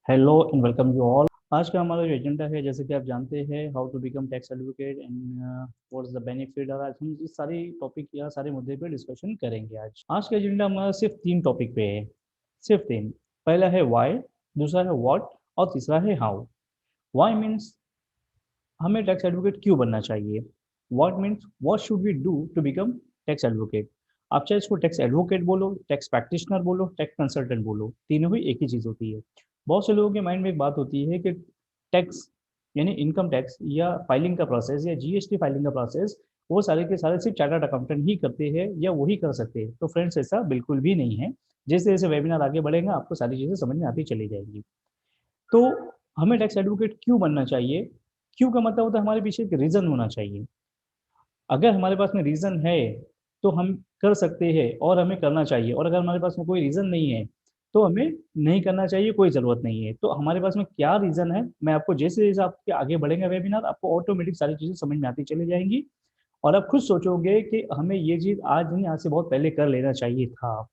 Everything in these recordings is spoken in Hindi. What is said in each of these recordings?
Hello and welcome you all. आज का हमारा जो एजेंडा है, जैसे कि आप जानते हैं, how to become tax advocate and what's the benefit. और आज हम इस सारी टॉपिक या सारे मुद्दे पे डिस्कशन करेंगे। आज का एजेंडा हमारा सिर्फ तीन टॉपिक पे है, सिर्फ तीन। पहला है वाई, दूसरा है व्हाट और तीसरा है हाउ। वाई मीन्स हमें टैक्स एडवोकेट क्यों बनना चाहिए। What means what should we do to become tax advocate. आप चाहे इसको टैक्स एडवोकेट बोलो, टैक्स प्रैक्टिशनर बोलो, टैक्स कंसल्टेंट बोलो, तीनों ही एक ही चीज़ होती है। बहुत से लोगों के माइंड में एक बात होती है कि टैक्स यानी इनकम टैक्स या फाइलिंग का प्रोसेस या जीएसटी फाइलिंग का प्रोसेस वो सारे के सारे सिर्फ चार्टर्ड अकाउंटेंट ही करते हैं या वही कर सकते हैं। तो फ्रेंड्स, ऐसा बिल्कुल भी नहीं है। जैसे जैसे वेबिनार आगे बढ़ेगा आपको सारी चीज़ें समझ में आती चली जाएंगी। तो हमें टैक्स एडवोकेट क्यों बनना चाहिए। क्यों का मतलब होता है हमारे पीछे एक रीजन होना चाहिए। अगर हमारे पास में रीजन है तो हम कर सकते हैं और हमें करना चाहिए, और अगर हमारे पास में कोई रीजन नहीं है तो हमें नहीं करना चाहिए, कोई जरूरत नहीं है। तो हमारे पास में क्या रीजन है, मैं आपको जैसे जैसे आपके आगे बढ़ेंगे वेबिनार आपको ऑटोमेटिक सारी चीजें समझ में आती चली जाएंगी। और आप खुद सोचोगे कि हमें ये चीज आज नहीं, आज से बहुत पहले कर लेना चाहिए था।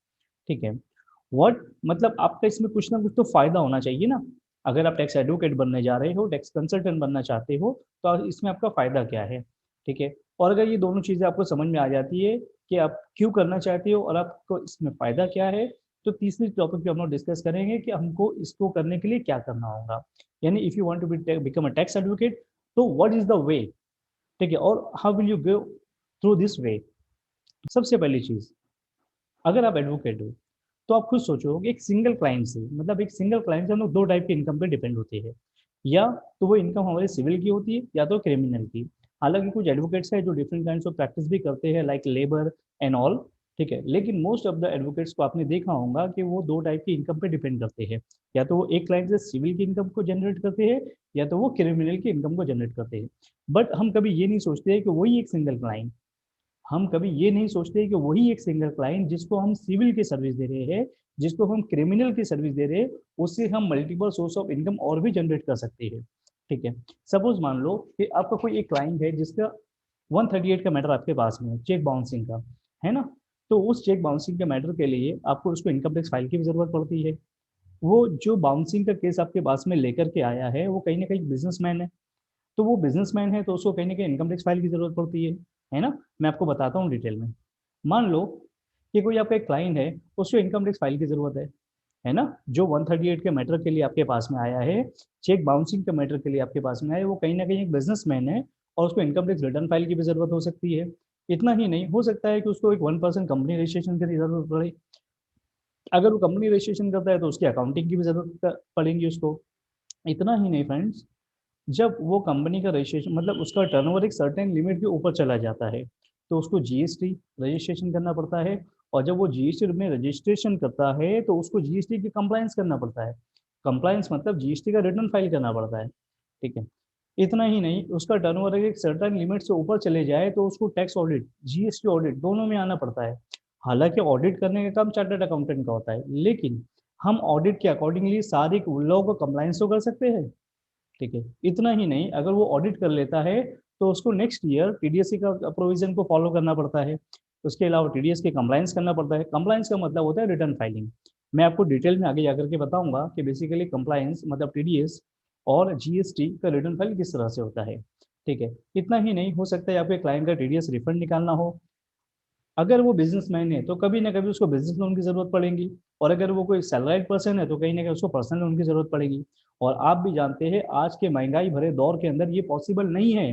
ठीक है। व्हाट मतलब आपका इसमें कुछ ना कुछ तो फायदा होना चाहिए ना। अगर आप टैक्स एडवोकेट बनने जा रहे हो, टैक्स कंसल्टेंट बनना चाहते हो, तो इसमें आपका फायदा क्या है। ठीक है। और अगर ये दोनों चीजें आपको समझ में आ जाती है कि आप क्यों करना चाहते हो और आपको इसमें फायदा क्या है, तो तीसरी टॉपिक पे हम लोग डिस्कस करेंगे कि हमको इसको करने के लिए क्या करना होगा। यानी if you want to become a tax advocate, तो व्हाट इज द वे। ठीक है। और how will you go through this way. सबसे पहली चीज, अगर आप एडवोकेट हो तो आप खुद सोचो कि एक सिंगल क्लाइंट से, मतलब एक सिंगल क्लाइंट से हम लोग दो टाइप की इनकम पे डिपेंड होते हैं। या तो वो इनकम हमारे सिविल की होती है या तो क्रिमिनल की। हालांकि कुछ एडवोकेट्स हैं जो डिफरेंट काइंड्स ऑफ प्रैक्टिस भी करते हैं, लाइक लेबर एंड ऑल। ठीक है। लेकिन मोस्ट ऑफ द एडवोकेट्स को आपने देखा होगा कि वो दो टाइप की इनकम पे डिपेंड करते हैं। या तो वो एक क्लाइंट से सिविल की इनकम को जनरेट करते हैं या तो वो क्रिमिनल की इनकम को जनरेट करते हैं। बट हम कभी ये नहीं सोचते कि वही एक सिंगल क्लाइंट, हम कभी ये नहीं सोचते कि वही एक सिंगल क्लाइंट जिसको हम सिविल की सर्विस दे रहे हैं, जिसको हम क्रिमिनल की सर्विस दे रहे हैं, उससे हम मल्टीपल सोर्स ऑफ इनकम और भी जनरेट कर सकते हैं। ठीक है। सपोज मान लो कि आपका कोई एक क्लाइंट है जिसका 138 का मैटर आपके पास में है, चेक बाउंसिंग का, है ना। तो उस चेक बाउंसिंग के मैटर के लिए आपको उसको इनकम टैक्स फाइल की भी जरूरत पड़ती है। वो जो बाउंसिंग का केस आपके पास में लेकर के आया है वो कहीं ना कहीं बिजनेसमैन है। तो वो बिजनेसमैन है तो उसको कहीं ना कहीं इनकम टैक्स फाइल की जरूरत पड़ती है ना। मैं आपको बताता हूँ डिटेल में। मान लो कि कोई आपका एक क्लाइंट है, उसको इनकम टैक्स फाइल की जरूरत है ना। जो 138 के मैटर के लिए आपके पास में आया है, चेक बाउंसिंग के मैटर के लिए आपके पास में आया है, वो कहीं ना कहीं एक बिजनेसमैन है और उसको इनकम टैक्स रिटर्न फाइल की भी जरूरत हो सकती है। इतना ही नहीं, हो सकता है कि उसको एक 1% कंपनी रजिस्ट्रेशन की जरूरत पड़े। अगर वो कंपनी रजिस्ट्रेशन करता है तो उसकी अकाउंटिंग की भी जरूरत पड़ेगी उसको। इतना ही नहीं फ्रेंड्स, जब वो कंपनी का रजिस्ट्रेशन मतलब उसका टर्नओवर एक सर्टेन लिमिट के ऊपर चला जाता है तो उसको जीएसटी रजिस्ट्रेशन करना पड़ता है। और जब वो जीएसटी में रजिस्ट्रेशन करता है तो उसको जीएसटी की कंप्लायंस करना पड़ता है। कंप्लायंस मतलब जीएसटी का रिटर्न फाइल करना पड़ता है। ठीक है। इतना ही नहीं, उसका टर्नओवर एक सर्टेन लिमिट से ऊपर चले जाए तो उसको टैक्स ऑडिट, जीएसटी ऑडिट दोनों में आना पड़ता है। हालांकि ऑडिट करने का काम चार्टर्ड अकाउंटेंट का होता है, लेकिन हम ऑडिट के अकॉर्डिंगली सारी लॉ को कंप्लायंस तो कर सकते हैं। ठीक है। इतना ही नहीं, अगर वो ऑडिट कर लेता है तो उसको नेक्स्ट ईयर टीडीएस का प्रोविजन को फॉलो करना पड़ता है। उसके अलावा टीडीएस के कंप्लायंस करना पड़ता है। कंप्लायंस का मतलब होता है रिटर्न फाइलिंग। मैं आपको डिटेल में आगे जाकर के बताऊंगा कि बेसिकली कंप्लायंस मतलब टीडीएस और जीएसटी का रिटर्न फाइल किस तरह से होता है। ठीक है। इतना ही नहीं, हो सकता है आपके क्लाइंट का टीडीएस रिफंड निकालना हो। अगर वो बिजनेसमैन है तो कभी ना कभी उसको बिजनेस लोन की जरूरत पड़ेगी। और अगर वो कोई सैलराइड पर्सन है तो कहीं ना कहीं उसको पर्सनल लोन की जरूरत पड़ेगी। और आप भी जानते हैं आज के महंगाई भरे दौर के अंदर ये पॉसिबल नहीं है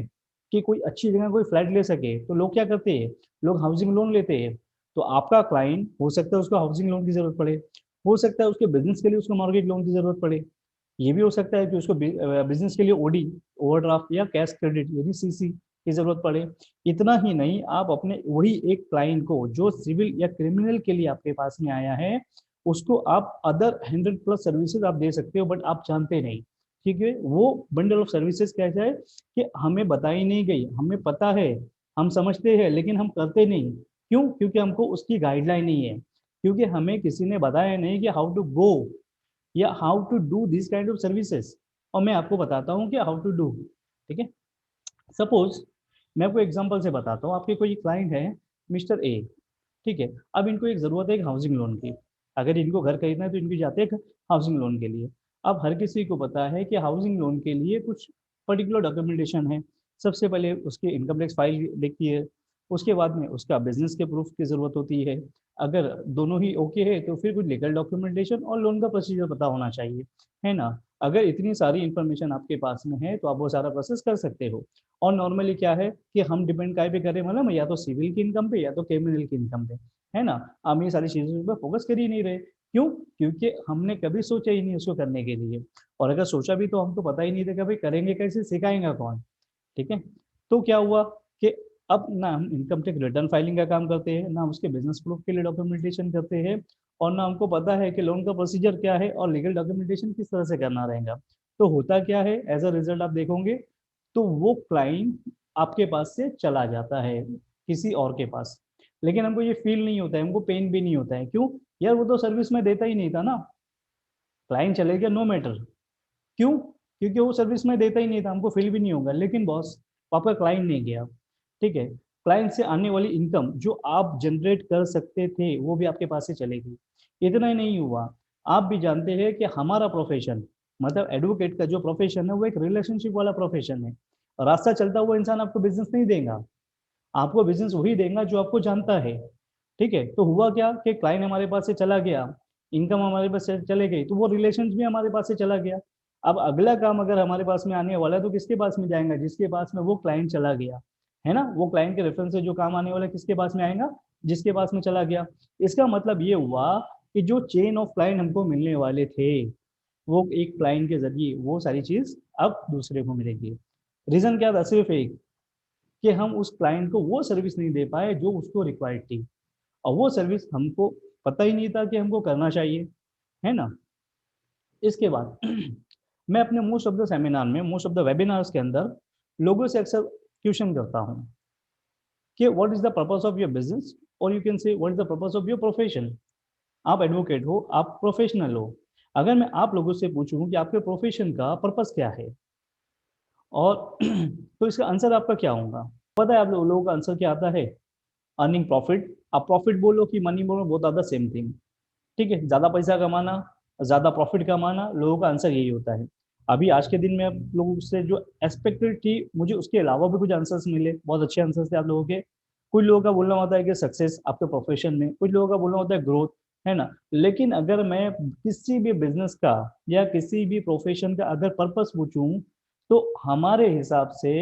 कि कोई अच्छी जगह कोई फ्लैट ले सके। तो लोग क्या करते हैं, लोग हाउसिंग लोन लेते हैं। तो आपका क्लाइंट हो सकता है उसको हाउसिंग लोन की जरूरत पड़े, हो सकता है उसके बिजनेस के लिए उसको मॉर्गेज लोन की जरूरत पड़े। ये भी हो सकता है कि उसको बिजनेस के लिए ओडी, ओवरड्राफ्ट या कैश क्रेडिट यानी सीसी की जरूरत पड़े। इतना ही नहीं, आप अपने वही एक क्लाइंट को जो सिविल या क्रिमिनल के लिए आपके पास में आया है, उसको आप अदर 100+ सर्विसेज आप दे सकते हो, बट आप जानते नहीं। ठीक है। वो बंडल ऑफ सर्विसेज कैसा है कि हमें बताई नहीं गई, हमें पता है, हम समझते हैं लेकिन हम करते नहीं। क्यों? क्योंकि हमको उसकी गाइडलाइन नहीं है, क्योंकि हमें किसी ने बताया नहीं कि हाउ टू गो या how to do this kind of services. और मैं आपको बताता हूँ कि हाउ टू डू। ठीक है। सपोज मैं आपको एग्जांपल से बताता हूँ, आपके कोई क्लाइंट है मिस्टर ए। ठीक है। अब इनको एक जरूरत है एक हाउसिंग लोन की। अगर इनको घर खरीदना है तो इनको जाते हैं हाउसिंग लोन के लिए। अब हर किसी को पता है कि हाउसिंग लोन के लिए कुछ पर्टिकुलर डॉक्यूमेंटेशन है। सबसे पहले उसके इनकम टैक्स फाइल देखती है, उसके बाद में उसका बिजनेस के प्रूफ की ज़रूरत होती है। अगर दोनों ही ओके है तो फिर कुछ लीगल डॉक्यूमेंटेशन और लोन का प्रोसीजर पता होना चाहिए, है ना। अगर इतनी सारी इन्फॉर्मेशन आपके पास में है तो आप वो सारा प्रोसेस कर सकते हो। और नॉर्मली क्या है कि हम डिपेंड काय पे करें, मतलब या तो सिविल की इनकम पे या तो क्रिमिनल की इनकम पे, है ना। हम ये सारी चीज़ों पर फोकस कर ही नहीं रहे। क्यों? क्योंकि हमने कभी सोचा ही नहीं उसको करने के लिए। और अगर सोचा भी तो हमको पता ही नहीं था कि भाई करेंगे कैसे, सिखाएगा कौन। ठीक है। तो क्या हुआ कि अब ना हम इनकम टैक्स रिटर्न फाइलिंग का काम करते हैं, ना हम उसके बिजनेस प्रूफ के लिए डॉक्यूमेंटेशन करते हैं, और ना हमको पता है कि लोन का प्रोसीजर क्या है और लीगल डॉक्यूमेंटेशन किस तरह से करना रहेगा। तो होता क्या है, एज अ रिजल्ट आप देखोगे तो वो क्लाइंट आपके पास से चला जाता है किसी और के पास। लेकिन हमको ये फील नहीं होता है, हमको पेन भी नहीं होता है। क्यों? यार वो तो सर्विस में देता ही नहीं था ना। क्लाइंट चले गया, नो मैटर। क्यों? क्योंकि वो सर्विस में देता ही नहीं था, हमको फील भी नहीं होगा। लेकिन बॉस, आपका क्लाइंट नहीं गया, ठीक है। क्लाइंट से आने वाली इनकम जो आप जनरेट कर सकते थे वो भी आपके पास से चलेगी। इतना ही नहीं हुआ, आप भी जानते हैं कि हमारा प्रोफेशन, मतलब एडवोकेट का जो प्रोफेशन है वो एक रिलेशनशिप वाला प्रोफेशन है। रास्ता चलता हुआ इंसान आपको बिजनेस नहीं देगा, आपको बिजनेस वही देगा जो आपको जानता है। ठीक है। तो हुआ क्या कि क्लाइंट हमारे पास से चला गया, इनकम हमारे पास से चले गई, तो वो रिलेशन भी हमारे पास से चला गया। अब अगला काम अगर हमारे पास में आने वाला है तो किसके पास में जाएगा? जिसके पास में वो क्लाइंट चला गया, है ना। वो क्लाइंट के रेफरेंस से जो काम आने वाला है किसके पास में आएगा? जिसके पास में चला गया। इसका मतलब ये हुआ कि जो चेन ऑफ क्लाइंट हमको मिलने वाले थे वो एक क्लाइंट के जरिए वो सारी चीज अब दूसरे को मिलेगी। रीजन क्या था? सिर्फ एक, कि हम उस क्लाइंट को वो सर्विस नहीं दे पाए जो उसको रिक्वायर्ड थी, और वो सर्विस हमको पता ही नहीं था कि हमको करना चाहिए, है ना। इसके बाद मैं अपने मोस्ट ऑफ द सेमिनार में, मोस्ट ऑफ द वेबिनार्स के अंदर लोगों से अक्सर क्वेश्चन करता हूँ कि what is the purpose of your business, और you can say what is the purpose of your profession. आप एडवोकेट हो, आप प्रोफेशनल हो। अगर मैं आप लोगों से पूछूं कि आपके प्रोफेशन का पर्पस क्या है, और तो इसका आंसर आपका क्या होगा? पता है आप लोगों का आंसर क्या आता है? Earning profit. आप प्रॉफिट बोलो कि मनी बोलो, both are the same thing. ठीक है। ज्यादा पैसा कमाना, ज्यादा प्रॉफिट कमाना, लोगों का आंसर यही होता है। अभी आज के दिन में आप लोगों से जो एक्सपेक्टेड थी, मुझे उसके अलावा भी कुछ आंसर्स मिले, बहुत अच्छे आंसर्स थे आप लोगों के। कुछ लोगों का बोलना होता है कि सक्सेस आपके प्रोफेशन में, कुछ लोगों का बोलना होता है ग्रोथ, है ना। लेकिन अगर मैं किसी भी बिजनेस का या किसी भी प्रोफेशन का अगर पर्पस पूछूं तो हमारे हिसाब से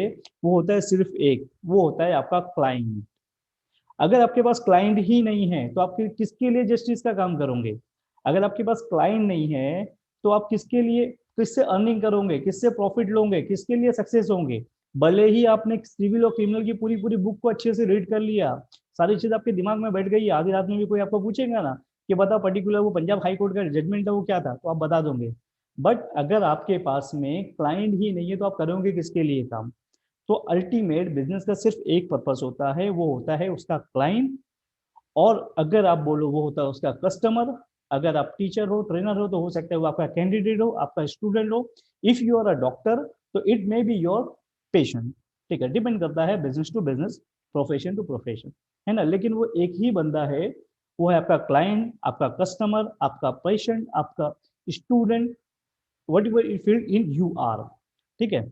वो होता है सिर्फ एक, वो होता है आपका क्लाइंट। अगर आपके पास क्लाइंट ही नहीं है तो आप किसके लिए जस्टिस का काम करोगे? अगर आपके पास क्लाइंट नहीं है तो आप किसके लिए, किससे अर्निंग करोगे, किससे प्रॉफिट लोगे, किसके लिए सक्सेस होंगे? भले ही आपने सिविल और क्रिमिनल की पूरी पूरी बुक को अच्छे से रीड कर लिया, सारी चीज आपके दिमाग में बैठ गई, आधी रात में भी कोई आपको पूछेगा ना कि बता पर्टिकुलर वो पंजाब हाई कोर्ट का जजमेंट है वो क्या था, तो आप बता दोगे। बट अगर आपके पास में क्लाइंट ही नहीं है तो आप करोगे किसके लिए काम? तो अल्टीमेट बिजनेस का सिर्फ एक पर्पस होता है, वो होता है उसका क्लाइंट। और अगर आप बोलो वो होता है उसका कस्टमर। अगर आप टीचर हो, ट्रेनर हो, तो हो सकता है वो आपका कैंडिडेट हो, आपका स्टूडेंट हो। If you are a doctor तो it may be your patient. ठीक है। डिपेंड करता है business to business, profession to profession, है ना। लेकिन वो एक ही बंदा है, वो है आपका क्लाइंट, आपका कस्टमर, आपका पेशेंट, आपका student, whatever field in you are. ठीक है।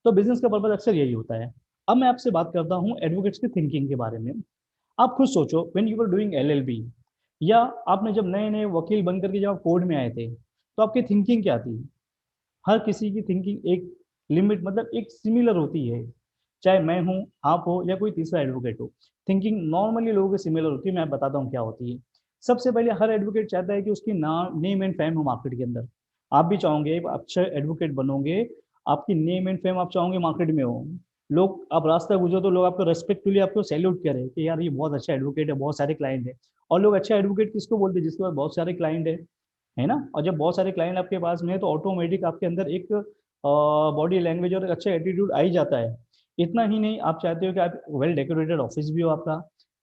तो बिजनेस का पर्पज अक्सर यही होता है। अब मैं आपसे बात करता हूँ एडवोकेट्स की थिंकिंग के बारे में। आप खुद सोचो, when you were doing LLB, या आपने जब नए नए वकील बन करके जब आप कोर्ट में आए थे तो आपकी थिंकिंग क्या थी? हर किसी की थिंकिंग एक लिमिट, मतलब एक सिमिलर होती है। चाहे मैं हूँ, आप हो, या कोई तीसरा एडवोकेट हो, थिंकिंग नॉर्मली लोगों की सिमिलर होती है। मैं बताता हूँ क्या होती है। सबसे पहले हर एडवोकेट चाहता है कि उसकी नाम, नेम एंड फेम हो मार्केट के अंदर। आप भी चाहोगे अच्छे एडवोकेट बनोगे, आपकी नेम एंड फेम आप चाहोगे मार्केट में हो। लोग, आप रास्ता गुजरो तो लोग आपको रेस्पेक्टफुली आपको सैल्यूट करें कि यार ये बहुत अच्छा एडवोकेट है, बहुत सारे क्लाइंट है। और लोग अच्छा एडवोकेट किसको बोलते हैं? जिसके पास बहुत सारे क्लाइंट है ना। और जब बहुत सारे क्लाइंट आपके पास में है तो ऑटोमेटिक आपके अंदर एक बॉडी लैंग्वेज और एक अच्छा एटीट्यूड आ ही जाता है। इतना ही नहीं, आप चाहते हो कि आप वेल डेकोरेटेड ऑफिस भी हो आपका,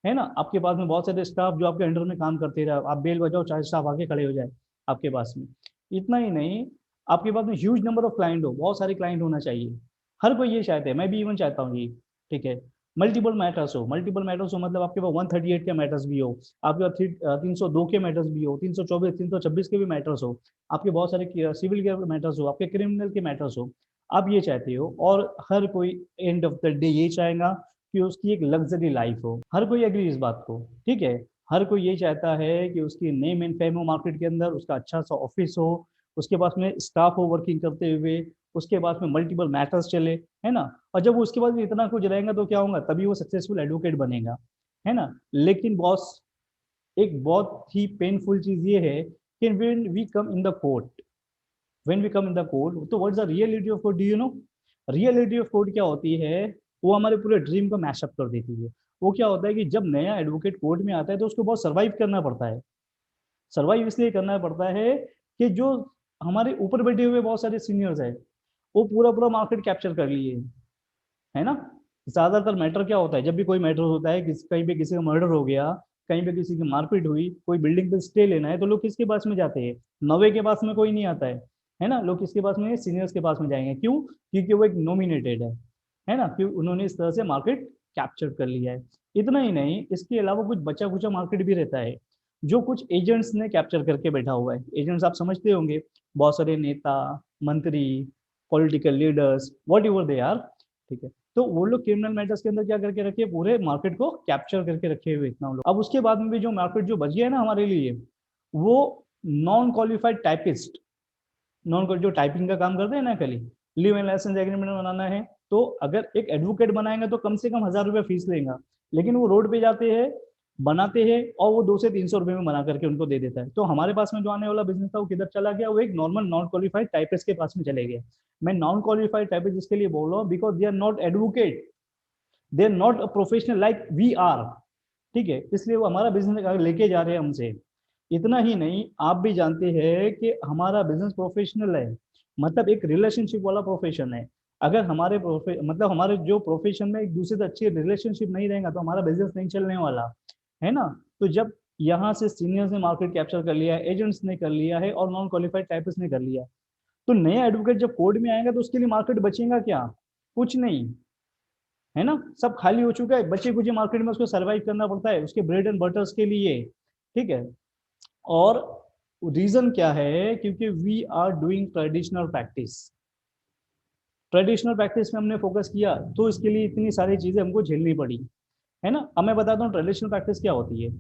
है ना। आपके पास में बहुत सारे स्टाफ जो आपके अंडर में काम करते रहे, आप बेल बजाओ चाहे स्टाफ आके खड़े हो जाए आपके पास में। इतना ही नहीं, आपके पास में ह्यूज नंबर ऑफ क्लाइंट हो, बहुत सारे क्लाइंट होना चाहिए। हर कोई ये चाहते हैं, मैं भी इवन चाहता हूँ ये। ठीक है। मल्टीपल मैटर्स हो, मल्टीपल मैटर्स हो मतलब आपके पास 138 के मैटर्स भी हो, आपके पास 302 के मैटर्स भी हो, 324 326 के भी मैटर्स हो, आपके बहुत सारे सिविल के मैटर्स हो, आपके क्रिमिनल के मैटर्स हो, आप ये चाहते हो। और हर कोई एंड ऑफ द डे ये चाहेगा कि उसकी एक लग्जरी लाइफ हो, हर कोई एग्री इस बात को, ठीक है। हर कोई ये चाहता है कि उसकी नेम एंड फेम हो मार्केट के अंदर, उसका अच्छा सा ऑफिस हो, उसके पास में स्टाफ हो वर्किंग करते हुए, उसके पास में मल्टीपल मैटर्स चले, है ना। और जब वो उसके बाद इतना कुछ रहेगा तो क्या होगा, तभी वो सक्सेसफुल एडवोकेट बनेगा, है ना। लेकिन बॉस, एक बहुत ही पेनफुल चीज ये है कि when we come in the court, when we come in the court, तो what's the reality of court, do you know. Reality of court क्या होती है, वो हमारे पूरे ड्रीम को मैशअप कर देती है। वो क्या होता है कि जब नया एडवोकेट कोर्ट में आता है तो उसको बहुत सर्वाइव करना पड़ता है। सर्वाइव इसलिए करना पड़ता है कि जो हमारे ऊपर बैठे हुए बहुत सारे सीनियर्स है, वो पूरा पूरा मार्केट कैप्चर कर लिए, है ना। ज्यादातर मैटर क्या होता है, जब भी कोई मैटर होता है, कहीं पे किसी का मर्डर हो गया, कहीं पे किसी की मारपीट हुई, कोई बिल्डिंग पे स्टे लेना है, तो लोग किसके पास में जाते हैं, नवे के पास में कोई नहीं आता है ना। लोग किसके पास में, सीनियर्स के पास में जाएंगे, क्यों, क्योंकि वो एक नॉमिनेटेड है ना, क्यों, उन्होंने इस तरह से मार्केट कैप्चर कर लिया है। इतना ही नहीं, इसके अलावा कुछ बचा कुचा मार्केट भी रहता है, जो कुछ एजेंट्स ने कैप्चर करके बैठा हुआ है। एजेंट्स आप समझते होंगे, बहुत सारे नेता, मंत्री, political leaders, whatever they are, ठीक है। तो वो लोग क्रिमिनल मैटर्स के अंदर क्या करके रखे, पूरे मार्केट को कैप्चर करके रखे हुए इतना लोग। अब उसके बाद में भी जो मार्केट जो बच गया है ना हमारे लिए, वो नॉन क्वालिफाइड टाइपिस्ट, नॉन जो टाइपिंग का काम करते हैं ना, खाली लीव एंड लाइसेंस एग्रीमेंट बनाना है, तो अगर एक एडवोकेट बनाएंगे तो कम से कम 1000 रुपये फीस लेगा, लेकिन वो रोड पे जाते हैं, बनाते हैं, और वो 200 से 300 रुपये में बना करके उनको दे देता है। तो हमारे पास में जो आने वाला बिजनेस था वो किधर चला गया, वो एक नॉर्मल नॉन क्वालिफाइड टाइपिस्ट के पास में चले गए। मैं नॉन क्वालिफाइड टाइपिस्ट इसके लिए बोल रहा हूँ because they are not advocate, they are not a professional like we are, ठीक है। इसलिए वो हमारा बिजनेस लेके जा रहे हैं हमसे। इतना ही नहीं, आप भी जानते हैं कि हमारा बिजनेस प्रोफेशनल है, मतलब एक रिलेशनशिप वाला प्रोफेशन है। अगर हमारे मतलब हमारे जो प्रोफेशन में एक दूसरे से अच्छी रिलेशनशिप नहीं रहेगा तो हमारा बिजनेस नहीं चलने वाला, है ना। तो जब यहाँ से सीनियर्स ने मार्केट कैप्चर कर लिया है, एजेंट्स ने कर लिया है, और नॉन क्वालिफाइड टाइपिस्ट ने कर लिया, तो नया एडवोकेट जब कोर्ट में आएगा तो उसके लिए मार्केट बचेगा क्या, कुछ नहीं, है ना। सब खाली हो चुका है, बचे कुछ मार्केट में उसको सर्वाइव करना पड़ता है उसके ब्रेड एंड बटर्स के लिए, ठीक है। और रीजन क्या है, क्योंकि we are doing traditional practice, traditional practice में हमने फोकस किया, तो इसके लिए इतनी सारी चीजें हमको झेलनी पड़ी, है ना। अब मैं बताता हूँ ट्रेडिशनल प्रैक्टिस क्या होती है।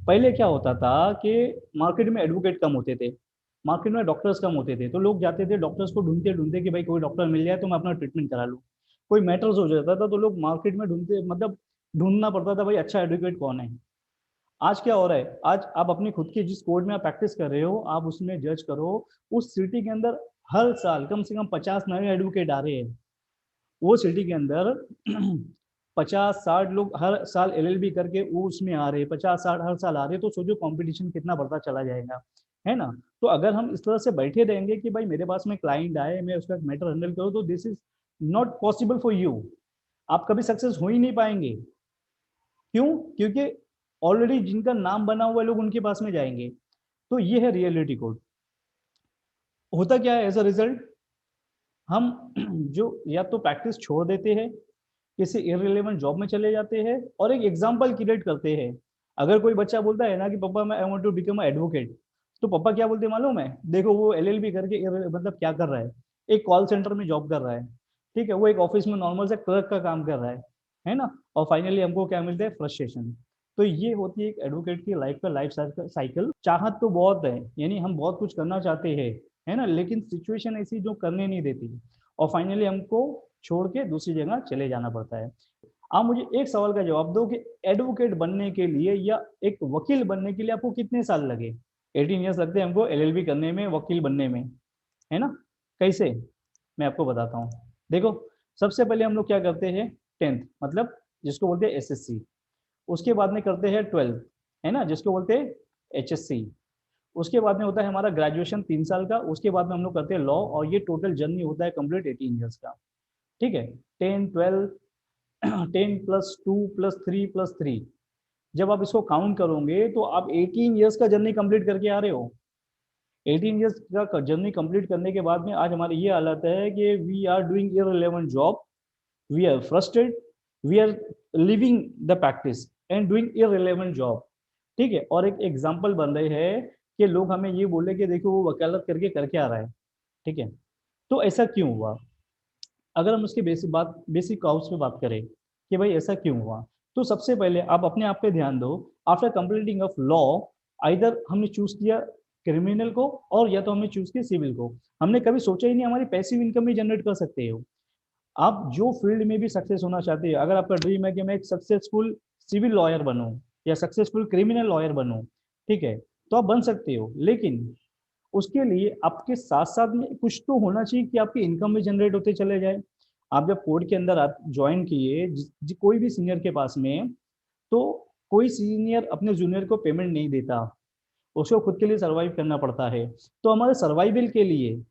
पहले क्या होता था कि मार्केट में एडवोकेट कम होते थे, मार्केट में डॉक्टर्स कम होते थे, तो लोग जाते थे डॉक्टर्स को ढूंढते ढूंढते कि भाई कोई डॉक्टर मिल जाए तो मैं अपना ट्रीटमेंट करा लूँ। कोई मैटर्स हो जाता था तो लोग मार्केट में ढूंढते, मतलब ढूंढना पड़ता था भाई अच्छा एडवोकेट कौन है। आज क्या हो रहा है, आज आप अपनी खुद की जिस कोर्ट में आप प्रैक्टिस कर रहे हो, आप उसमें जज करो, उस सिटी के अंदर हर साल कम से कम 50 नए एडवोकेट आ रहे हैं। वो सिटी के अंदर 50-60 लोग हर साल एलएलबी करके वो उसमें आ रहे हैं, 50-60 हर साल आ रहे हैं, तो सोचो कंपटीशन कितना बढ़ता चला जाएगा, है ना। तो अगर हम इस तरह से बैठे रहेंगे कि भाई मेरे पास में क्लाइंट आए, मैं उसका मैटर हैंडल करूँ, तो this is not possible for you, आप कभी सक्सेस हो ही नहीं पाएंगे। क्यों, क्योंकि ऑलरेडी जिनका नाम बना हुआ है लोग उनके पास में जाएंगे। तो ये है रियलिटी कोड। होता क्या है एज अ रिजल्ट, हम जो या तो प्रैक्टिस छोड़ देते हैं, किसी इररिलेवेंट जॉब में चले जाते हैं, और एक एग्जाम्पल क्रिएट करते हैं। अगर कोई बच्चा बोलता है ना कि पापा मैं I want to become advocate, तो पापा क्या बोलते हैं मालूम है, देखो वो एलएलबी करके मतलब क्या कर रहा है, एक कॉल सेंटर में जॉब कर रहा है, ठीक है, वो एक ऑफिस में नॉर्मल से क्लर्क का काम कर रहा है ना। और फाइनली हमको क्या मिलता है, फ्रस्ट्रेशन। तो ये होती है एक एडवोकेट की लाइफ का लाइफ साइकिल। चाहत तो बहुत है, यानी हम बहुत कुछ करना चाहते हैं, है ना, लेकिन सिचुएशन ऐसी जो करने नहीं देती, और फाइनली हमको छोड़ के दूसरी जगह चले जाना पड़ता है। आप मुझे एक सवाल का जवाब दो कि एडवोकेट बनने के लिए या एक वकील बनने के लिए आपको कितने साल लगे। 18 ईयर्स लगते हैं हमको एलएलबी करने में, वकील बनने में, है ना। कैसे, मैं आपको बताता हूँ। देखो, सबसे पहले हम लोग क्या करते हैं, 10th मतलब जिसको बोलते हैं एसएससी, उसके बाद में करते हैं 12th, है ना, जिसको बोलते हैं एचएससी। उसके बाद में होता है हमारा ग्रेजुएशन 3 साल का, उसके बाद में हम लोग करते हैं लॉ, और ये टोटल जर्नी होता है कंप्लीट 18 ईयर्स का, ठीक है। 10 12 10 +2 +3 +3, जब आप इसको काउंट करोगे तो आप 18 ईयर्स का जर्नी कंप्लीट करके आ रहे हो। 18 ईयर्स का जर्नी कंप्लीट करने के बाद में आज हमारी ये हालत है कि we are doing irrelevant job, we are frustrated, we are living the practice and doing irrelevant job. ठीक है, और एक एग्जांपल बन रही है कि लोग हमें ये बोले कि देखो वो वकालत करके करके आ रहा है। ठीक है, तो ऐसा क्यों हुआ? अगर हम उसके बेसिक काउस पे बात करें कि भाई ऐसा क्यों हुआ, तो सबसे पहले आप अपने आप पे ध्यान दो। After completing of law, either हमने चूज किया क्रिमिनल को और या तो हमने चूज किया सिविल को। हमने कभी सोचा ही नहीं हमारी पैसिव इनकम भी जनरेट कर सकते हो। आप जो फील्ड में भी सक्सेस होना चाहते हो, अगर आपका ड्रीम है कि मैं एक सक्सेसफुल सिविल लॉयर बनूं या सक्सेसफुल क्रिमिनल लॉयर बनूं, ठीक है, तो आप बन सकते हो। लेकिन उसके लिए आपके साथ साथ में कुछ तो होना चाहिए कि आपकी इनकम भी जनरेट होते चले जाए। आप जब कोर्ट के अंदर आप ज्वाइन किए कोई भी सीनियर के पास में, तो कोई सीनियर अपने जूनियर को पेमेंट नहीं देता, उसको खुद के लिए सर्वाइव करना पड़ता है। तो हमारे सर्वाइवल के लिए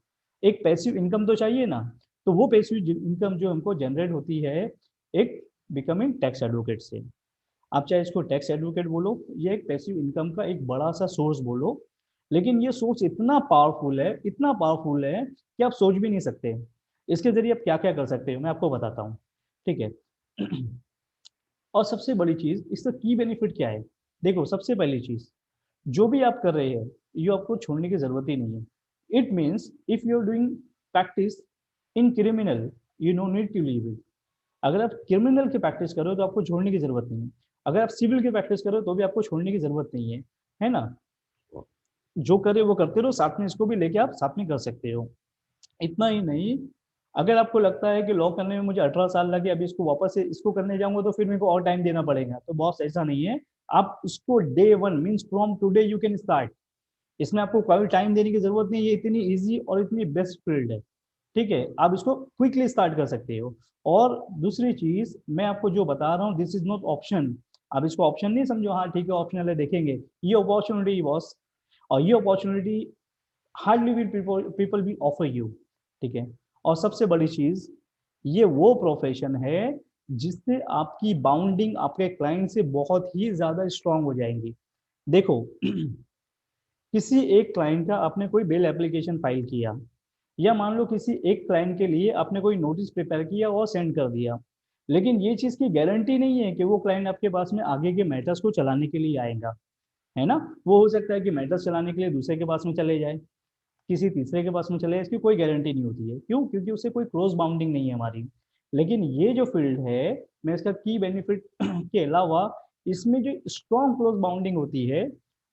एक पैसिव इनकम तो चाहिए ना। तो वो पैसिव इनकम जो हमको जनरेट होती है एक बिकमिंग टैक्स एडवोकेट से। आप चाहे इसको टैक्स एडवोकेट बोलो या एक पैसिव इनकम का एक बड़ा सा सोर्स बोलो, लेकिन ये सोर्स इतना पावरफुल है, इतना पावरफुल है कि आप सोच भी नहीं सकते। इसके जरिए आप क्या क्या कर सकते हो मैं आपको बताता हूँ। ठीक है और सबसे बड़ी चीज इसका की बेनिफिट क्या है? देखो, सबसे पहली चीज, जो भी आप कर रहे हैं ये आपको छोड़ने की जरूरत ही नहीं है। It means if you are doing practice in criminal, you no need to leave it. अगर आप क्रिमिनल की प्रैक्टिस करो तो आपको छोड़ने की जरूरत नहीं है। अगर आप सिविल की प्रैक्टिस करो तो भी आपको छोड़ने की जरूरत नहीं है ना। जो करे वो करते रहो, साथ में इसको भी लेके आप साथ में कर सकते हो। इतना ही नहीं, अगर आपको लगता है कि लॉ करने में मुझे 18 साल लगे, अभी इसको वापस से इसको करने जाऊंगा तो फिर मेरे को और टाइम देना पड़ेगा, तो बॉस ऐसा नहीं है। आप इसको day one means from today you can start. इसमें आपको कोई टाइम देने की जरूरत नहीं है, ये इतनी इजी और इतनी बेस्ट फील्ड है। ठीक है, आप इसको क्विकली स्टार्ट कर सकते हो। और दूसरी चीज मैं आपको जो बता रहा हूँ, दिस इज नॉट ऑप्शन। आप इसको ऑप्शन नहीं समझो, हाँ ठीक है ऑप्शनल है देखेंगे, ये अपॉर्चुनिटी बॉस। और ये अपॉर्चुनिटी हार्डली विल पीपल भी ऑफर यू। ठीक है, और सबसे बड़ी चीज, ये वो प्रोफेशन है जिससे आपकी बाउंडिंग आपके क्लाइंट से बहुत ही ज्यादा स्ट्रांग हो जाएंगी। देखो किसी एक क्लाइंट का आपने कोई बिल एप्लीकेशन फाइल किया, या मान लो किसी एक क्लाइंट के लिए आपने कोई नोटिस प्रिपेयर किया और सेंड कर दिया, लेकिन ये चीज़ की गारंटी नहीं है कि वो क्लाइंट आपके पास में आगे के मैटर्स को चलाने के लिए आएगा। है ना, वो हो सकता है कि मैटर्स चलाने के लिए दूसरे के पास में चले जाए, किसी तीसरे के पास में चले जाए, इसकी कोई गारंटी नहीं होती है। क्यों? क्योंकि उससे कोई क्लोज बाउंडिंग नहीं है हमारी। लेकिन ये जो फील्ड है, मैं इसका की बेनिफिट के अलावा इसमें जो स्ट्रॉन्ग क्लोज बाउंडिंग होती है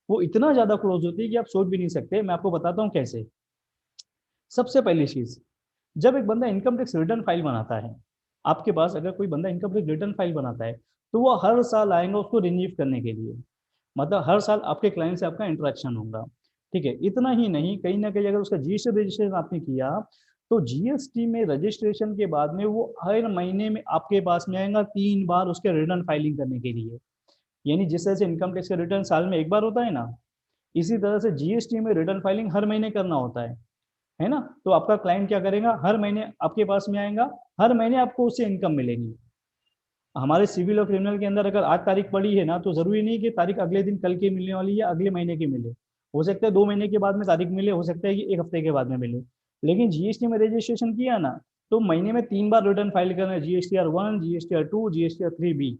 वो इतना ज्यादा क्लोज होती है कि आप सोच भी नहीं सकते। मैं आपको बताता हूँ कैसे। सबसे पहली चीज, जब एक बंदा इनकम टैक्स रिटर्न फाइल बनाता है, आपके पास अगर कोई बंदा इनकम टैक्स रिटर्न फाइल बनाता है, तो वो हर साल आएंगे उसको रिन्यू करने के लिए। मतलब हर साल आपके क्लाइंट से आपका इंटरेक्शन होगा। ठीक है, इतना ही नहीं, कहीं ना कहीं अगर उसका जीएसटी रजिस्ट्रेशन आपने किया, तो जीएसटी में रजिस्ट्रेशन के बाद में वो हर महीने में आपके पास में आएगा 3 बार उसके रिटर्न फाइलिंग करने के लिए। यानी जिस तरह से इनकम टैक्स का रिटर्न साल में एक बार होता है ना, इसी तरह से जीएसटी में रिटर्न फाइलिंग हर महीने करना होता है ना। तो आपका क्लाइंट क्या करेगा, हर महीने आपके पास में आएगा, हर महीने आपको उससे इनकम मिलेगी। हमारे सिविल और क्रिमिनल के अंदर अगर आज तारीख पड़ी है ना, तो जरूरी नहीं कि तारीख अगले दिन कल की मिलने वाली है या अगले महीने की मिले। हो सकता है 2 महीने के बाद में तारीख मिले, हो सकता है कि एक हफ्ते के बाद में मिले। लेकिन जीएसटी में रजिस्ट्रेशन किया ना, तो महीने में 3 बार रिटर्न फाइल करना है, GSTR 1, GSTR 2, GSTR 3B।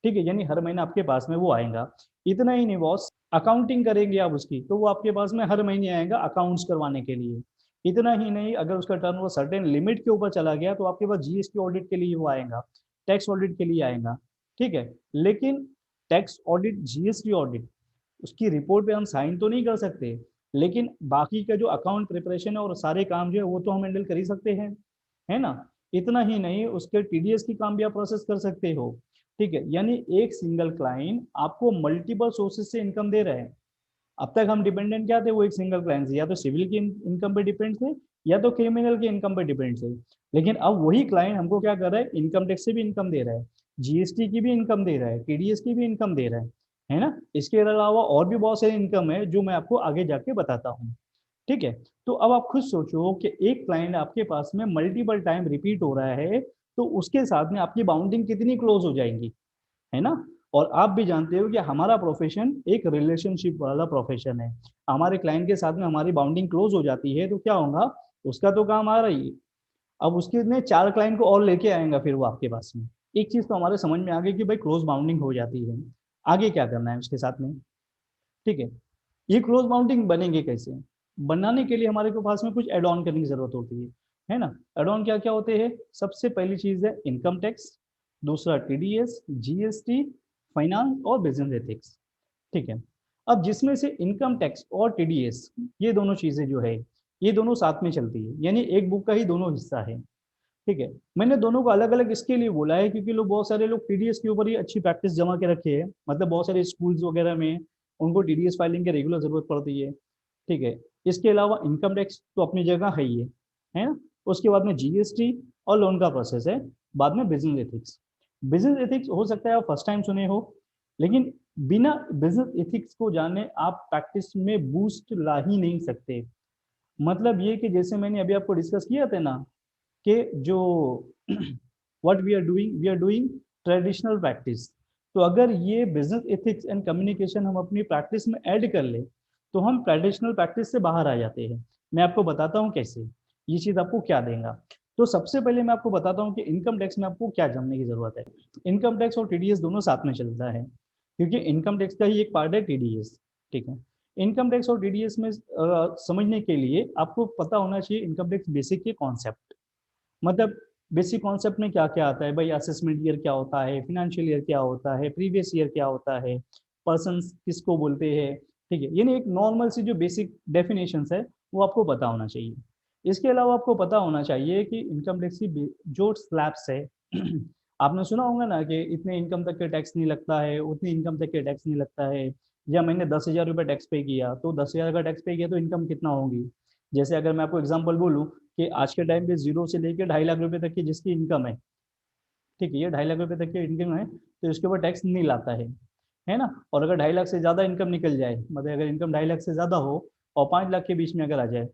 ठीक है, यानी हर महीने आपके पास में वो आएगा। इतना ही नहीं बॉस, अकाउंटिंग करेंगे आप उसकी, तो वो आपके पास में हर महीने आएगा अकाउंट्स करवाने के लिए। इतना ही नहीं, अगर उसका टर्न वो सर्टेन लिमिट के ऊपर चला गया, तो आपके पास जीएसटी ऑडिट के लिए वो आएगा, टैक्स ऑडिट के लिए आएगा। ठीक है, लेकिन टैक्स ऑडिट, जीएसटी ऑडिट, उसकी रिपोर्ट पे हम साइन तो नहीं कर सकते, लेकिन बाकी का जो अकाउंट प्रिपरेशन है और सारे काम जो है वो तो हम हैंडल कर ही सकते हैं। है ना, इतना ही नहीं, उसके टीडीएस की काम भी आप प्रोसेस कर सकते हो। ठीक है, यानी एक सिंगल क्लाइंट आपको मल्टीपल सोर्सेज से इनकम दे रहे हैं। अब तक हम डिपेंडेंट क्या थे, वो एक सिंगल क्लाइंट से, या तो सिविल की इनकम पे डिपेंड थे या तो क्रिमिनल की इनकम पे डिपेंड थे। लेकिन अब वही क्लाइंट हमको क्या कर रहा है, इनकम टैक्स से भी इनकम दे रहा है, जीएसटी की भी इनकम दे रहा है, टीडीएस की भी इनकम दे रहा है ना। इसके अलावा और भी बहुत सारी इनकम है जो मैं आपको आगे जाके बताता हूँ। ठीक है, तो अब आप खुद सोचो कि एक क्लाइंट आपके पास में मल्टीपल टाइम रिपीट हो रहा है, तो उसके साथ में आपकी बाउंडिंग कितनी क्लोज हो जाएंगी। है ना, और आप भी जानते हो कि हमारा प्रोफेशन एक रिलेशनशिप वाला प्रोफेशन है। हमारे क्लाइंट के साथ में हमारी बाउंडिंग क्लोज हो जाती है, तो क्या होगा, उसका तो काम आ रही है, अब उसके ने 4 क्लाइंट को और लेके आएगा फिर वो आपके पास में। एक चीज तो हमारे समझ में आ गई कि भाई क्लोज बाउंडिंग हो जाती है, आगे क्या करना है उसके साथ में। ठीक है, ये क्लोज बाउंडिंग बनेंगे कैसे? बनाने के लिए हमारे को पास में कुछ एड ऑन करने की जरूरत होती है ना। एड ऑन क्या क्या होते हैं? सबसे पहली चीज है इनकम टैक्स, दूसरा टीडीएस, जीएसटी, फाइनेंस और बिजनेस एथिक्स। ठीक है, अब जिसमें से इनकम टैक्स और टीडीएस, ये दोनों चीजें जो है ये दोनों साथ में चलती है, यानी एक बुक का ही दोनों हिस्सा है। ठीक है, मैंने दोनों को अलग अलग इसके लिए बोला है क्योंकि लोग, बहुत सारे लोग टीडीएस के ऊपर ही अच्छी प्रैक्टिस जमा के रखे हैं, मतलब बहुत सारे स्कूल्स वगैरह में उनको टीडीएस फाइलिंग की रेगुलर जरूरत पड़ती है। ठीक है, इसके अलावा इनकम टैक्स तो अपनी जगह है ही है ना। उसके बाद में जीएसटी और लोन का प्रोसेस है। बाद में बिजनेस एथिक्स। बिजनेस एथिक्स हो सकता है आप फर्स्ट टाइम सुने हो, लेकिन बिना बिजनेस एथिक्स को जाने आप प्रैक्टिस में बूस्ट ला ही नहीं सकते। मतलब ये कि जैसे मैंने अभी आपको डिस्कस किया था ना कि जो what we are doing traditional practice. तो अगर ये बिजनेस एथिक्स एंड कम्युनिकेशन हम अपनी प्रैक्टिस में ऐड कर ले तो हम ट्रेडिशनल प्रैक्टिस से बाहर आ जाते हैं। मैं आपको बताता हूँ कैसे, ये चीज आपको क्या देगा। तो सबसे पहले मैं आपको बताता हूँ कि इनकम टैक्स में आपको क्या जानने की जरूरत है। इनकम टैक्स और टीडीएस दोनों साथ में चलता है, क्योंकि इनकम टैक्स का ही एक पार्ट है टीडीएस। ठीक है, इनकम टैक्स और टीडीएस में समझने के लिए आपको पता होना चाहिए इनकम टैक्स बेसिक के कॉन्सेप्ट। मतलब बेसिक कॉन्सेप्ट में क्या क्या आता है भाई, असेसमेंट ईयर क्या होता है, फाइनेंशियल ईयर क्या होता है, प्रीवियस ईयर क्या होता है, पर्सन किसको बोलते हैं। ठीक है, यानी एक नॉर्मल सी जो बेसिक डेफिनेशंस है वो आपको पता होना चाहिए। इसके अलावा आपको पता होना चाहिए कि इनकम टैक्स की जो स्लैब्स है आपने सुना होगा ना कि इतने इनकम तक के टैक्स नहीं लगता है, उतनी इनकम तक के टैक्स नहीं लगता है। या मैंने 10,000 रुपये टैक्स पे किया तो 10,000 का टैक्स पे किया तो इनकम कितना होगी। जैसे अगर मैं आपको एग्जांपल बोलूं कि आज के टाइम पे 0 से लेकर 2.5 लाख रुपए तक की जिसकी इनकम है, ठीक है, ये 2.5 लाख रुपए तक की इनकम है तो इसके ऊपर टैक्स नहीं लाता है ना। और अगर 2.5 लाख से ज्यादा इनकम निकल जाए, मतलब अगर इनकम 2.5 लाख से ज्यादा हो और 5 लाख के बीच में अगर आ जाए,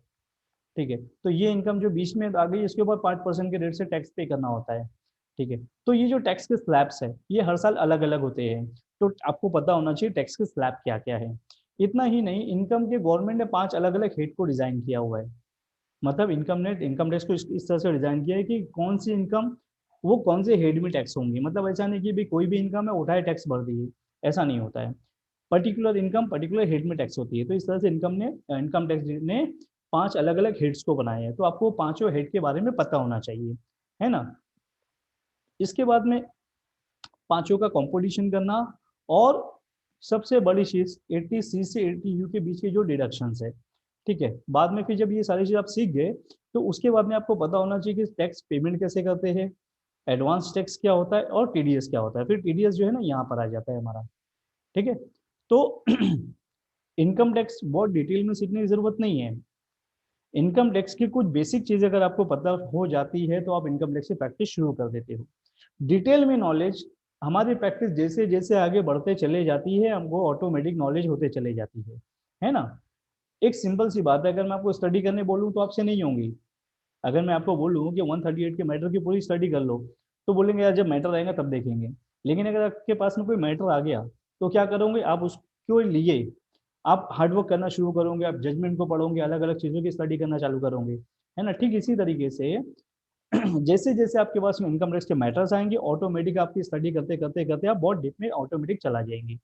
ठीक है, तो ये इनकम जो बीच में आ गई इसके ऊपर 5% के रेट से टैक्स पे करना होता है। ठीक है, तो ये जो टैक्स के स्लैब्स है ये हर साल अलग अलग होते हैं। तो आपको पता होना चाहिए टैक्स के स्लैब क्या क्या है। इतना ही नहीं, इनकम के गवर्नमेंट ने 5 अलग अलग हेड को डिजाइन किया हुआ है। मतलब इनकम ने इनकम टैक्स को इस तरह से डिजाइन किया है कि कौन सी इनकम वो कौन से हेड में टैक्स होंगी। मतलब ऐसा नहीं कि भाई कोई भी इनकम है उठाए टैक्स भर दिए, ऐसा नहीं होता है। पर्टिकुलर इनकम पर्टिकुलर हेड में टैक्स होती है। तो इस तरह से इनकम टैक्स ने 5 अलग अलग हेड्स को बनाए हैं, तो आपको पांचों हेड के बारे में पता होना चाहिए, है ना। इसके बाद में पांचों का कंपटीशन करना, और सबसे बड़ी चीज 80C से 80U के बीच के जो डिडक्शंस है। ठीक है, बाद में फिर जब ये सारी चीज आप सीख गए तो उसके बाद में आपको पता होना चाहिए कि टैक्स पेमेंट कैसे करते हैं, एडवांस टैक्स क्या होता है और टीडीएस क्या होता है। फिर टीडीएस जो है ना यहाँ पर आ जाता है हमारा। ठीक है, तो इनकम टैक्स बहुत डिटेल में सीखने की जरूरत नहीं है। इनकम टैक्स की कुछ बेसिक चीजें अगर आपको पता हो जाती है तो आप इनकम टैक्स की प्रैक्टिस शुरू कर देते हो। डिटेल में नॉलेज, हमारी प्रैक्टिस जैसे जैसे आगे बढ़ते चले जाती है हमको ऑटोमेटिक नॉलेज होते चले जाती है ना। एक सिंपल सी बात है, अगर मैं आपको स्टडी करने बोलूँ तो आपसे नहीं होंगी। अगर मैं आपको बोलूँ कि 138 के मैटर की पूरी स्टडी कर लो तो बोलेंगे यार जब मैटर आएगा तब देखेंगे। लेकिन अगर आपके पास में कोई मैटर आ गया तो क्या करोगे आप, उसके लिए आप हार्डवर्क करना शुरू करोगे, आप जजमेंट को पढ़ोगे, अलग अलग चीज़ों की स्टडी करना चालू करोगे, है ना। ठीक इसी तरीके से जैसे जैसे आपके पास में इनकम टैक्स के मैटर्स आएंगे ऑटोमेटिक आपकी स्टडी करते करते करते आप बहुत डीप में ऑटोमेटिक चला जाएंगे।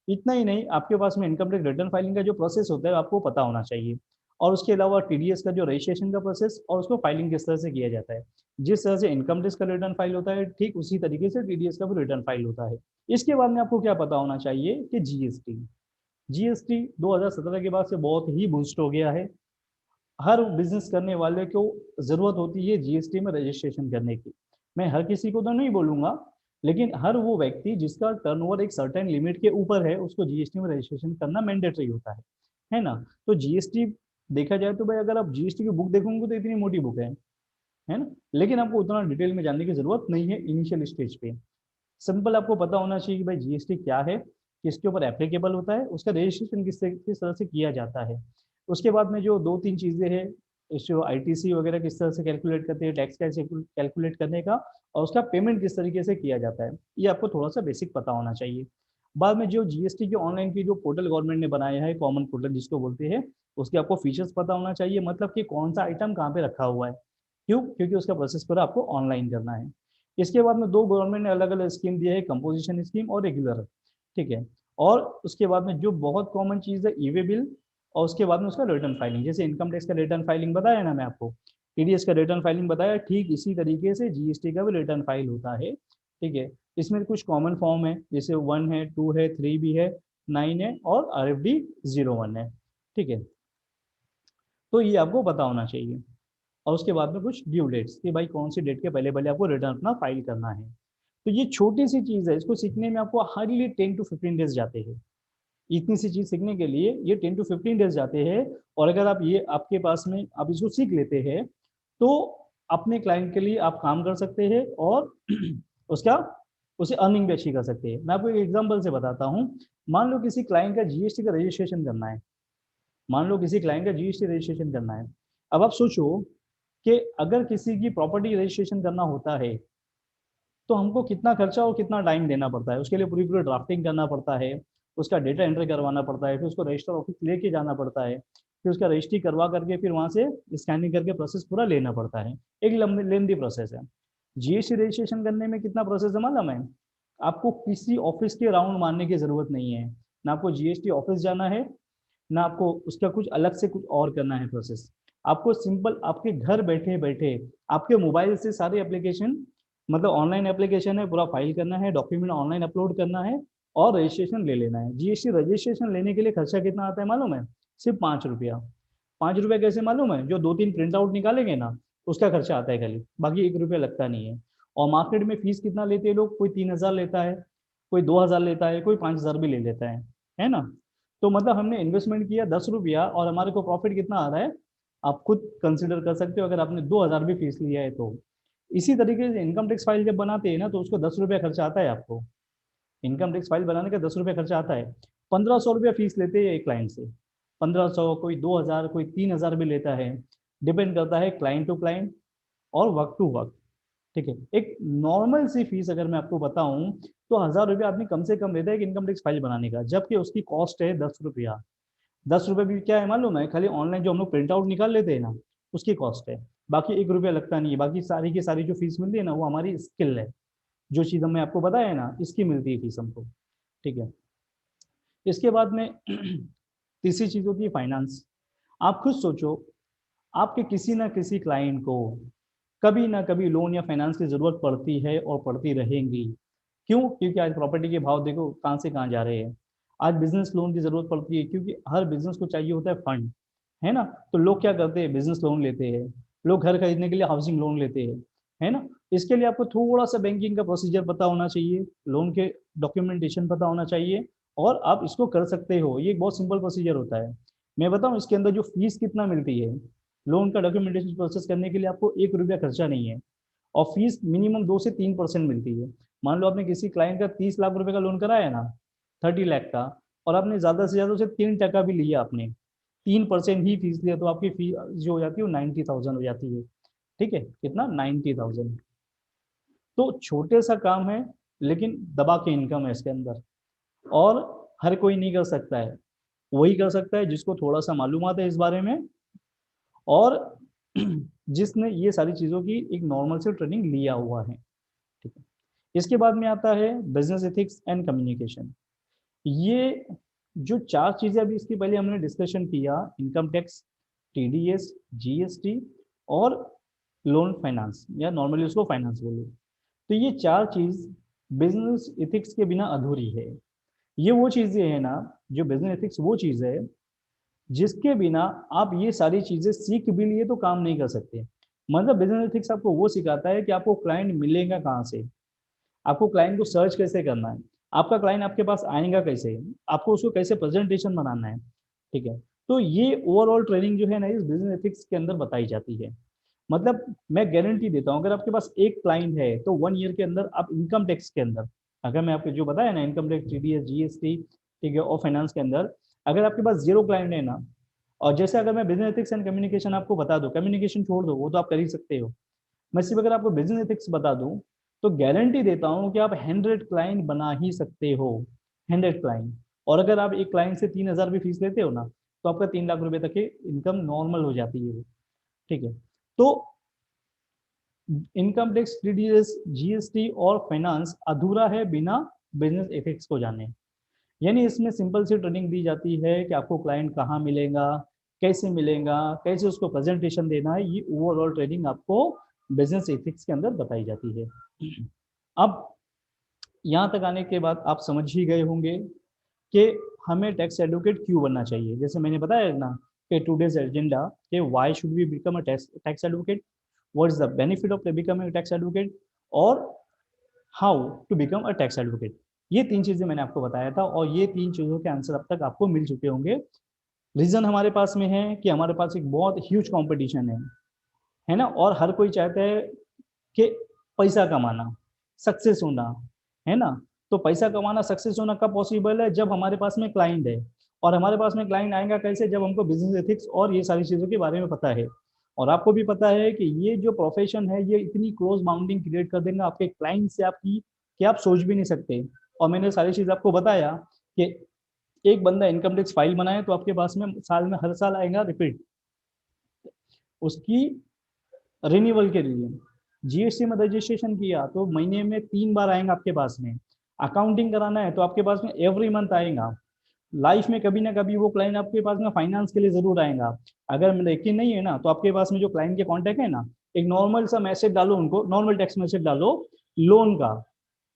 इतना ही नहीं, आपके पास में इनकम टैक्स रिटर्न फाइलिंग का जो प्रोसेस होता है आपको पता होना चाहिए। और उसके अलावा टीडीएस का जो रजिस्ट्रेशन का प्रोसेस और उसको फाइलिंग किस तरह से किया जाता है। जिस तरह से इनकम टैक्स का रिटर्न फाइल होता है ठीक उसी तरीके से टीडीएस का भी रिटर्न फाइल होता है। इसके बाद में आपको क्या पता होना चाहिए कि जीएसटी, जीएसटी 2017 के बाद से बहुत ही बूस्ट हो गया है। हर बिजनेस करने वाले को जरूरत होती है जीएसटी में रजिस्ट्रेशन करने की। मैं हर किसी को तो नहीं बोलूंगा, लेकिन हर वो व्यक्ति जिसका टर्नओवर एक सर्टेन लिमिट के ऊपर है उसको जीएसटी में रजिस्ट्रेशन करना मैंडेटरी होता है ना। तो जीएसटी देखा जाए तो भाई अगर आप जीएसटी की बुक देखोगे तो इतनी मोटी बुक है ना। लेकिन आपको उतना डिटेल में जानने की जरूरत नहीं है इनिशियल स्टेज पे। सिंपल आपको पता होना चाहिए कि भाई जीएसटी क्या है, किसके ऊपर एप्लीकेबल होता है, उसका रजिस्ट्रेशन किस तरह से किया जाता है। उसके बाद में जो 2-3 चीज़ें हैं, जो आईटीसी वगैरह किस तरह से कैलकुलेट करते हैं, टैक्स कैसे कैलकुलेट करने का, और उसका पेमेंट किस तरीके से किया जाता है, ये आपको थोड़ा सा बेसिक पता होना चाहिए। बाद में जो जीएसटी के ऑनलाइन की जो पोर्टल गवर्नमेंट ने बनाया है, कॉमन पोर्टल जिसको बोलते हैं, उसके आपको फीचर्स पता होना चाहिए, मतलब कि कौन सा आइटम कहाँ पे रखा हुआ है। क्यों? क्योंकि उसका प्रोसेस पूरा आपको ऑनलाइन करना है। इसके बाद में दो गवर्नमेंट ने अलग अलग स्कीम दिया है, कंपोजिशन स्कीम और रेगुलर, ठीक है। और उसके बाद में जो बहुत कॉमन चीज़ है ई वे बिल, और उसके बाद में उसका रिटर्न फाइलिंग, जैसे इनकम टैक्स का रिटर्न फाइलिंग बताया ना मैं आपको, टीडीएस का रिटर्न फाइलिंग बताया, ठीक इसी तरीके से जीएसटी का भी रिटर्न फाइल होता है, ठीक है। इसमें कुछ कॉमन फॉर्म है, जैसे 1 है, 2 है, 3 भी है, 9 है और RFD 01 है, ठीक है। तो ये आपको पता होना चाहिए। और उसके बाद में कुछ ड्यू डेट्स कि भाई कौन सी डेट के पहले पहले आपको रिटर्न अपना फाइल करना है। तो ये छोटी सी चीज़ है, इसको सीखने में आपको हार्डली 10 to 15 डेज जाते हैं। इतनी सी चीज़ सीखने के लिए ये 10 to 15 डेज जाते हैं। और अगर आप ये आपके पास में आप इसको सीख लेते हैं तो अपने क्लाइंट के लिए आप काम कर सकते हैं और उसका उसे अर्निंग भी अच्छी कर सकते हैं। मैं आपको एक एग्जांपल से बताता हूँ। मान लो किसी क्लाइंट का जीएसटी का रजिस्ट्रेशन करना है, मान लो किसी क्लाइंट का जीएसटी रजिस्ट्रेशन करना है। अब आप सोचो कि अगर किसी की प्रॉपर्टी रजिस्ट्रेशन करना होता है तो हमको कितना खर्चा और कितना टाइम देना पड़ता है, उसके लिए पूरी पूरी ड्राफ्टिंग करना पड़ता है, उसका डेटा एंट्री करवाना पड़ता है, फिर उसको रजिस्टर ऑफिस लेके जाना पड़ता है, फिर उसका रजिस्ट्री करवा करके फिर वहाँ से स्कैनिंग करके प्रोसेस पूरा लेना पड़ता है। एक लंबी लेंदी प्रोसेस है। जीएसटी रजिस्ट्रेशन करने में कितना प्रोसेस है मालूम है? आपको किसी ऑफिस के राउंड मारने की जरूरत नहीं है, ना आपको जीएसटी ऑफिस जाना है, ना आपको उसका कुछ अलग से कुछ और करना है प्रोसेस। आपको सिंपल आपके घर बैठे बैठे आपके मोबाइल से सारे एप्लीकेशन, मतलब ऑनलाइन एप्लीकेशन है, पूरा फाइल करना है, डॉक्यूमेंट ऑनलाइन अपलोड करना है और रजिस्ट्रेशन ले लेना है। जीएसटी रजिस्ट्रेशन लेने के लिए खर्चा कितना आता है मालूम है? सिर्फ 5 रुपया। 5 रुपया कैसे मालूम है? जो 2-3 प्रिंट आउट निकालेंगे ना उसका खर्चा आता है खाली, बाकी 1 रुपया लगता नहीं है। और मार्केट में फीस कितना लेते हैं लोग? कोई 3,000 लेता है, कोई 2,000 लेता है, कोई 5,000 भी ले लेता है ना। तो मतलब हमने इन्वेस्टमेंट किया 10 रुपया और हमारे को प्रॉफिट कितना आ रहा है, आप खुद कंसिडर कर सकते हो अगर आपने 2,000 भी फीस लिया है तो। इसी तरीके से इनकम टैक्स फाइल जब बनाते हैं ना तो उसको 10 रुपया खर्चा आता है आपको। इनकम टैक्स फाइल बनाने का 10 रुपया खर्चा आता है। 1,500 रुपया फीस लेते हैं एक क्लाइंट से। 1,500, कोई 2,000, कोई 3,000 भी लेता है, डिपेंड करता है क्लाइंट टू क्लाइंट और वक्त टू वक्त, ठीक है। एक नॉर्मल सी फीस अगर मैं आपको बताऊं तो 1,000 रुपया आदमी कम से कम लेता है एक इनकम टैक्स फाइल बनाने का, जबकि उसकी कॉस्ट है 10 रुपया। 10 रुपये भी क्या है मालूम है? खाली ऑनलाइन जो हम लोग प्रिंट आउट निकाल लेते हैं ना उसकी कॉस्ट है, बाकी 1 रुपया लगता नहीं है। बाकी सारी की सारी जो फीस मिलती है ना वो हमारी स्किल है, जो चीज़ हमने आपको बताया है ना इसकी मिलती है फीस हमको, ठीक है। इसके बाद में तीसरी चीज़ होती है फाइनेंस। आप खुद सोचो, आपके किसी ना किसी क्लाइंट को कभी ना कभी लोन या फाइनेंस की ज़रूरत पड़ती है और पड़ती रहेंगी। क्यों? क्योंकि आज प्रॉपर्टी के भाव देखो कहाँ से कहाँ जा रहे हैं। आज बिजनेस लोन की ज़रूरत पड़ती है क्योंकि हर बिजनेस को चाहिए होता है फंड, है ना। तो लोग क्या करते हैं? बिजनेस लोन लेते हैं, लोग घर खरीदने के लिए हाउसिंग लोन लेते हैं, है ना। इसके लिए आपको थोड़ा सा बैंकिंग का प्रोसीजर पता होना चाहिए, लोन के डॉक्यूमेंटेशन पता होना चाहिए और आप इसको कर सकते हो। ये एक बहुत सिंपल प्रोसीजर होता है। मैं बताऊँ इसके अंदर जो फीस कितना मिलती है, लोन का डॉक्यूमेंटेशन प्रोसेस करने के लिए आपको 1 रुपया खर्चा नहीं है और फीस मिनिमम 2 से 3% मिलती है। मान लो आपने किसी क्लाइंट का 30 लाख रुपए का लोन कराया ना, 30 लाख का, और आपने ज़्यादा से ज़्यादा उसे 3% भी लिया, आपने 3% ही फीस लिया तो आपकी फीस जो हो जाती है वो 90,000 हो जाती है, ठीक है। कितना? 90,000। तो छोटे सा काम है लेकिन दबा के इनकम है इसके अंदर, और हर कोई नहीं कर सकता है, वही कर सकता है जिसको थोड़ा सा मालूमात है इस बारे में और जिसने ये सारी चीज़ों की एक नॉर्मल से ट्रेनिंग लिया हुआ है, ठीक है। इसके बाद में आता है बिजनेस एथिक्स एंड कम्युनिकेशन। ये जो चार चीज़ें अभी इसके पहले हमने डिस्कशन किया, इनकम टैक्स, टीडीएस, जीएसटी और लोन फाइनेंस, या नॉर्मली उसको फाइनेंस बोलो, तो ये चार चीज़ बिजनेस एथिक्स के बिना अधूरी है। ये वो चीज़ें हैं ना, जो बिजनेस एथिक्स वो चीज़ है जिसके बिना आप ये सारी चीजें सीख भी लिए तो काम नहीं कर सकते। मतलब बिजनेस एथिक्स आपको वो सिखाता है कि आपको क्लाइंट मिलेगा कहाँ से, आपको क्लाइंट को सर्च कैसे करना है, आपका क्लाइंट आपके पास आएगा कैसे, आपको उसको कैसे प्रेजेंटेशन बनाना है, ठीक है। तो ये ओवरऑल ट्रेनिंग जो है ना इस बिजनेस एथिक्स के अंदर बताई जाती है। मतलब मैं गारंटी देता हूँ अगर आपके पास एक क्लाइंट है तो 1 ईयर के अंदर आप इनकम टैक्स के अंदर, अगर मैं आपको जो बताया ना इनकम टैक्स, टीडीएस, जीएसटी, ठीक है, और फाइनेंस के अंदर अगर आपके पास 0 क्लाइंट है ना, और जैसे अगर मैं बिजनेस एथिक्स एंड कम्युनिकेशन आपको बता दूं, कम्युनिकेशन छोड़ दो वो तो आप कर ही सकते हो, मैं सिर्फ अगर आपको बिजनेस एथिक्स बता दूं तो गारंटी देता हूं कि आप 100 क्लाइंट बना ही सकते हो, 100 क्लाइंट। और अगर आप एक क्लाइंट से 3,000 भी फीस लेते हो ना तो आपका 3 लाख रुपए तक की इनकम नॉर्मल हो जाती है वो, ठीक है। तो इनकम टैक्स, टीडीएस, जीएसटी और फाइनेंस अधूरा है बिना बिजनेस एथिक्स को जाने। यानी इसमें सिंपल सी ट्रेनिंग दी जाती है कि आपको क्लाइंट कहाँ मिलेगा, कैसे उसको प्रेजेंटेशन देना है, ये ओवरऑल ट्रेनिंग आपको बिजनेस एथिक्स के अंदर बताई जाती है। अब यहाँ तक आने के बाद आप समझ ही गए होंगे कि हमें टैक्स एडवोकेट क्यों बनना चाहिए। जैसे मैंने बताया ना कि टुडेज एजेंडा कि why should we become a tax advocate, what is the benefit of becoming a tax advocate, और how to become a tax advocate. ये 3 चीजें मैंने आपको बताया था और ये 3 चीजों के आंसर अब तक आपको मिल चुके होंगे। रीजन हमारे पास में है कि हमारे पास एक बहुत ह्यूज कंपटीशन है ना, और हर कोई चाहता है कि पैसा कमाना, सक्सेस होना, है ना। तो पैसा कमाना, सक्सेस होना कब पॉसिबल है, जब हमारे पास में क्लाइंट है। और हमारे पास में क्लाइंट आएगा कैसे, जब हमको बिजनेस एथिक्स और ये सारी चीज़ों के बारे में पता है। और आपको भी पता है कि ये जो प्रोफेशन है ये इतनी क्लोज बाउंडिंग क्रिएट कर देगा आपके क्लाइंट से आपकी, कि आप सोच भी नहीं सकते। और मैंने सारी चीज़ आपको बताया कि एक बंदा इनकम टैक्स फाइल बनाए तो आपके पास में साल में हर साल आएगा रिपीट उसकी रिन्यूअल के लिए। जीएसटी में रजिस्ट्रेशन किया तो महीने में 3 बार आएगा आपके पास में। अकाउंटिंग कराना है तो आपके पास में एवरी मंथ आएगा। लाइफ में कभी ना कभी वो क्लाइंट आपके पास में फाइनेंस के लिए जरूर आएगा। अगर यकीन नहीं है ना तो आपके पास में जो क्लाइंट के कॉन्टैक्ट है ना, एक नॉर्मल सा मैसेज डालो उनको, नॉर्मल टेक्स्ट मैसेज डालो लोन का,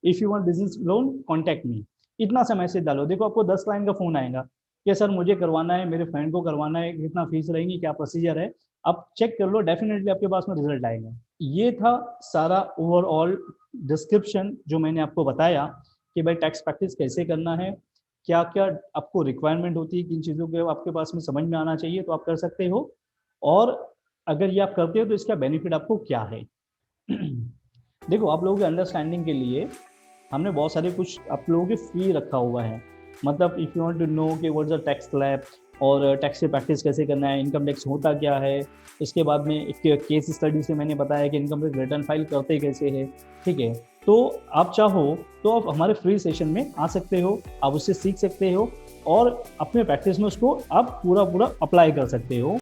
if you want business loan contact me, इतना सा मैसेज डालो। देखो आपको 10 क्लाइंट का फोन आएगा कि सर मुझे करवाना है, मेरे फ्रेंड को करवाना है, कितना फीस रहेगी, क्या प्रोसीजर है, आप चेक कर लो, डेफिनेटली आपके पास में रिजल्ट आएगा। ये था सारा ओवरऑल डिस्क्रिप्शन जो मैंने आपको बताया कि भाई टैक्स प्रैक्टिस कैसे करना है, क्या क्या आपको रिक्वायरमेंट होती है, किन चीज़ों के आपके पास में समझ में आना चाहिए तो आप कर सकते हो, और अगर ये आप करते हो तो इसका बेनिफिट आपको क्या है। देखो आप लोगों के अंडरस्टैंडिंग के लिए हमने बहुत सारे कुछ आप लोगों के फ्री रखा हुआ है। मतलब if you want to know कि what is the tax slab और टैक्स की प्रैक्टिस कैसे करना है, इनकम टैक्स होता क्या है, इसके बाद में एक केस स्टडी से मैंने बताया कि इनकम टैक्स रिटर्न फाइल करते कैसे है। ठीक है, तो आप चाहो तो आप हमारे फ्री सेशन में आ सकते हो, आप उससे सीख सकते हो और अपने प्रैक्टिस में उसको आप पूरा अप्लाई कर सकते हो।